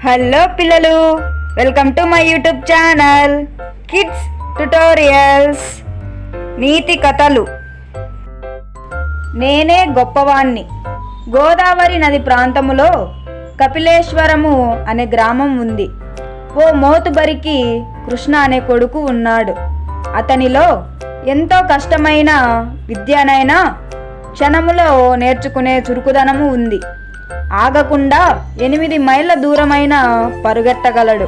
Hello పిల్లలు, welcome to my YouTube channel kids tutorials. నీతి కథలు. నేనే గొప్పవాణ్ణి. గోదావరి నది ప్రాంతములో కపిలేశ్వరము అనే గ్రామం ఉంది. ఓ మోతుబరికి కృష్ణ అనే కొడుకు ఉన్నాడు. అతనిలో ఎంతో కష్టమైన విద్యనైనా క్షణములో నేర్చుకునే చురుకుదనము ఉంది. ఆగకుండా 8 మైళ్ళ దూరమైన పరుగెత్తగలడు.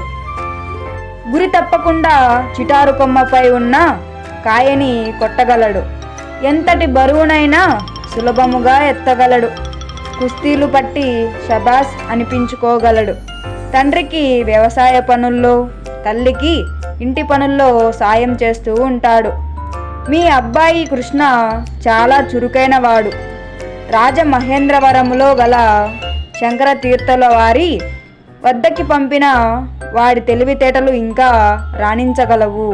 గురి తప్పకుండా చిటారు కొమ్మపై ఉన్న కాయని కొట్టగలడు. ఎంతటి బరువునైనా సులభముగా ఎత్తగలడు. కుస్తీలు పట్టి షబాస్ అనిపించుకోగలడు. తండ్రికి వ్యవసాయ పనుల్లో, తల్లికి ఇంటి పనుల్లో సాయం చేస్తూ ఉంటాడు. మీ అబ్బాయి కృష్ణ చాలా చురుకైన వాడు. రాజమహేంద్రవరములో గల శంకర తీర్థుల వారి వద్దకి పంపిన వాడి తెలివితేటలు ఇంకా రాణించగలవు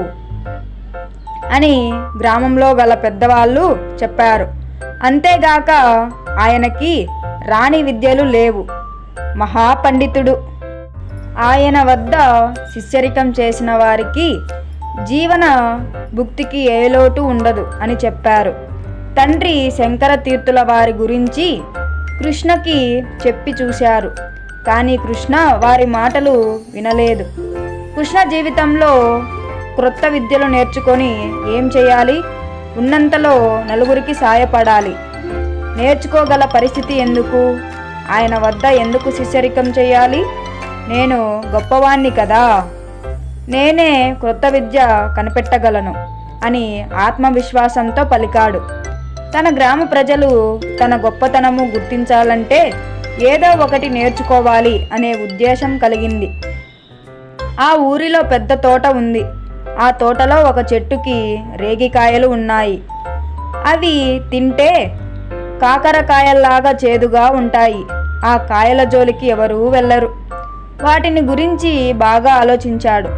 అని గ్రామంలో గల పెద్దవాళ్ళు చెప్పారు. అంతేగాక ఆయనకి రాణి విద్యలు లేవు. మహాపండితుడు. ఆయన వద్ద శిష్యరికం చేసిన వారికి జీవన భుక్తికి ఏ లోటు ఉండదు అని చెప్పారు. తండ్రి శంకర తీర్థుల వారి గురించి కృష్ణకి చెప్పి చూశారు. కానీ కృష్ణ వారి మాటలు వినలేదు. కృష్ణ జీవితంలో క్రొత్త విద్యలు నేర్చుకొని ఏం చేయాలి? ఉన్నంతలో నలుగురికి సాయపడాలి. నేర్చుకోగల పరిస్థితి ఎందుకు? ఆయన వద్ద ఎందుకు శిష్యరికం చేయాలి? నేను గొప్పవాణ్ణి కదా, నేనే క్రొత్త విద్య కనిపెట్టగలను అని ఆత్మవిశ్వాసంతో పలికాడు. తన గ్రామ ప్రజలు తన గొప్పతనము గుర్తించాలంటే ఏదో ఒకటి నేర్చుకోవాలి అనే ఉద్దేశం కలిగింది. ఆ ఊరిలో పెద్ద తోట ఉంది. ఆ తోటలో ఒక చెట్టుకి రేగికాయలు ఉన్నాయి. అవి తింటే కాకరకాయల్లాగా చేదుగా ఉంటాయి. ఆ కాయల జోలికి ఎవరూ వెళ్ళరు. వాటిని గురించి బాగా ఆలోచించాడు.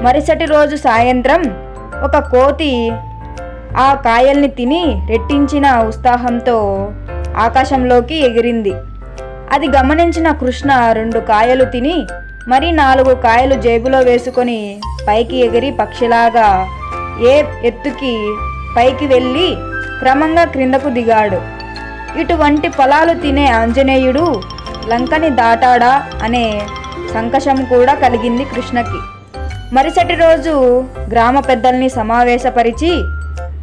మరుసటి రోజు సాయంత్రం ఒక కోతి ఆ కాయల్ని తిని రెట్టించిన ఉత్సాహంతో ఆకాశంలోకి ఎగిరింది. అది గమనించిన కృష్ణ 2 కాయలు తిని మరి 4 కాయలు జేబులో వేసుకొని పైకి ఎగిరి పక్షిలాగా ఏ ఎత్తుకి పైకి వెళ్ళి క్రమంగా క్రిందకు దిగాడు. ఇటువంటి ఫలాలు తినే ఆంజనేయుడు లంకని దాటాడా అనే సంకషం కూడా కలిగింది కృష్ణకి. మరుసటి రోజు గ్రామ పెద్దల్ని సమావేశపరిచి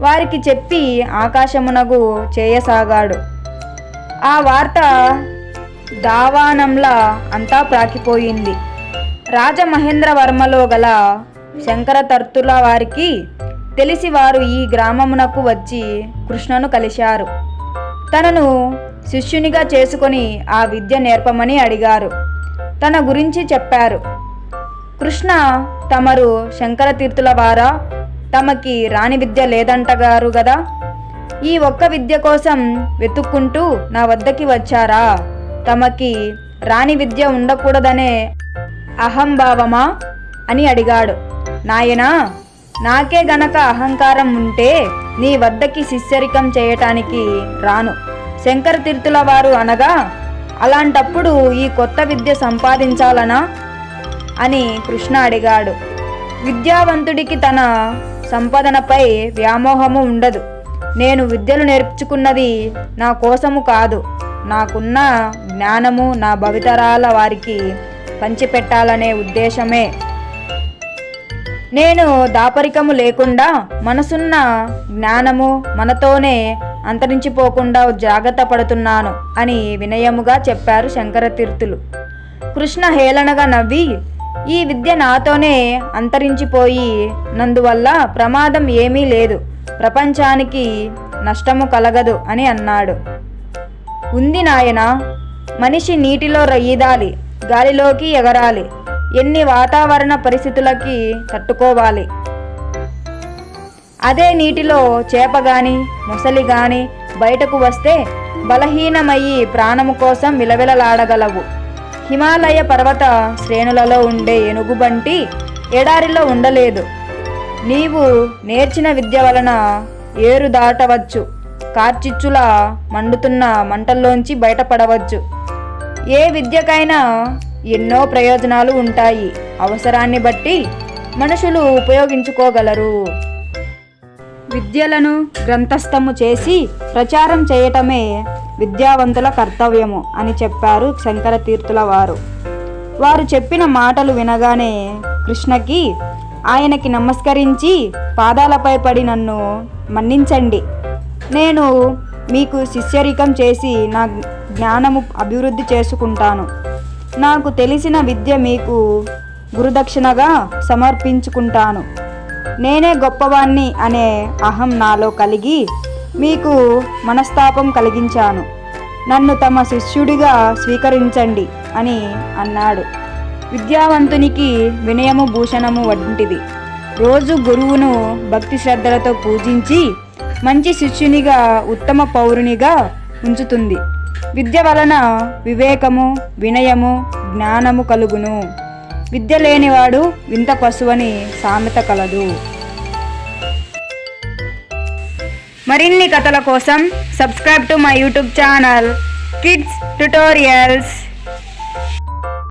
వారికి చెప్పి ఆకాశమునకు చేయసాగాడు. ఆ వార్త దావానంలా అంతా ప్రాకిపోయింది. రాజమహేంద్రవర్మలో గల శంకరతీర్థుల వారికి తెలిసి వారు ఈ గ్రామమునకు వచ్చి కృష్ణను కలిశారు. తనను శిష్యునిగా చేసుకొని ఆ విద్య నేర్పమని అడిగారు. తన గురించి చెప్పారు. కృష్ణ, తమరు శంకరతీర్థుల వారా? తమకి రాణి విద్య లేదంటగారు గదా. ఈ ఒక్క విద్య కోసం వెతుక్కుంటూ నా వద్దకి వచ్చారా? తమకి రాణి విద్య ఉండకూడదనే అహంభావమా అని అడిగాడు. నాయనా, నాకే గనక అహంకారం ఉంటే నీ వద్దకి శిష్యరికం చేయటానికి రాను. శంకర తీర్థుల వారు అనగా అలాంటప్పుడు ఈ కొత్త విద్య సంపాదించాలనా అని కృష్ణ అడిగాడు. విద్యావంతుడికి తన సంపాదనపై వ్యామోహము ఉండదు. నేను విద్యలు నేర్చుకున్నది నా కోసము కాదు, నాకున్న జ్ఞానము నా భవితరాల వారికి పంచిపెట్టాలనే ఉద్దేశమే. నేను దాపరికము లేకుండా మనసున్న జ్ఞానము మనతోనే అంతరించిపోకుండా జాగ్రత్త పడుతున్నాను అని వినయముగా చెప్పారు శంకరతీర్థులు. కృష్ణ హేళనగా నవ్వి, ఈ విద్య నాతోనే అంతరించిపోయి నందువల్ల ప్రమాదం ఏమీ లేదు, ప్రపంచానికి నష్టము కలగదు అని అన్నాడు. ఉంది నాయనా, మనిషి నీటిలో ఈదాలి, గాలిలోకి ఎగరాలి, ఎన్ని వాతావరణ పరిస్థితులకి తట్టుకోవాలి. అదే నీటిలో చేప గాని మొసలి గాని బయటకు వస్తే బలహీనమయ్యి ప్రాణము కోసం విలవిలలాడగలవు. హిమాలయ పర్వత శ్రేణులలో ఉండే ఏనుగుబంటి ఎడారిలో ఉండలేదు. నీవు నేర్చిన విద్య వలన ఏరు దాటవచ్చు, కార్చిచ్చులా మండుతున్న మంటల్లోంచి బయటపడవచ్చు. ఏ విద్యకైనా ఎన్నో ప్రయోజనాలు ఉంటాయి. అవసరాన్ని బట్టి మనుషులు ఉపయోగించుకోగలరు. విద్యలను గ్రంథస్థము చేసి ప్రచారం చేయటమే విద్యావంతుల కర్తవ్యము అని చెప్పారు శంకరతీర్థుల వారు. వారు చెప్పిన మాటలు వినగానే కృష్ణకి ఆయనకి నమస్కరించి పాదాలపై పడి నన్ను మన్నించండి, నేను మీకు శిష్యరికం చేసి నా జ్ఞానము అభివృద్ధి చేసుకుంటాను. నాకు తెలిసిన విద్య మీకు గురుదక్షిణగా సమర్పించుకుంటాను. నేనే గొప్పవాణ్ణి అనే అహం నాలో కలిగి మీకు మనస్తాపం కలిగించాను. నన్ను తమ శిష్యుడిగా స్వీకరించండి అని అన్నాడు. విద్యావంతునికి వినయము భూషణము వంటిది. రోజు గురువును భక్తి శ్రద్ధలతో పూజించి మంచి శిష్యునిగా ఉత్తమ పౌరునిగా ఉంచుతుంది. విద్య వలన వివేకము, వినయము, జ్ఞానము కలుగును. విద్య లేనివాడు వింత పశువని సామెత కలదు. మరిన్ని కథల కోసం subscribe to my YouTube channel kids tutorials.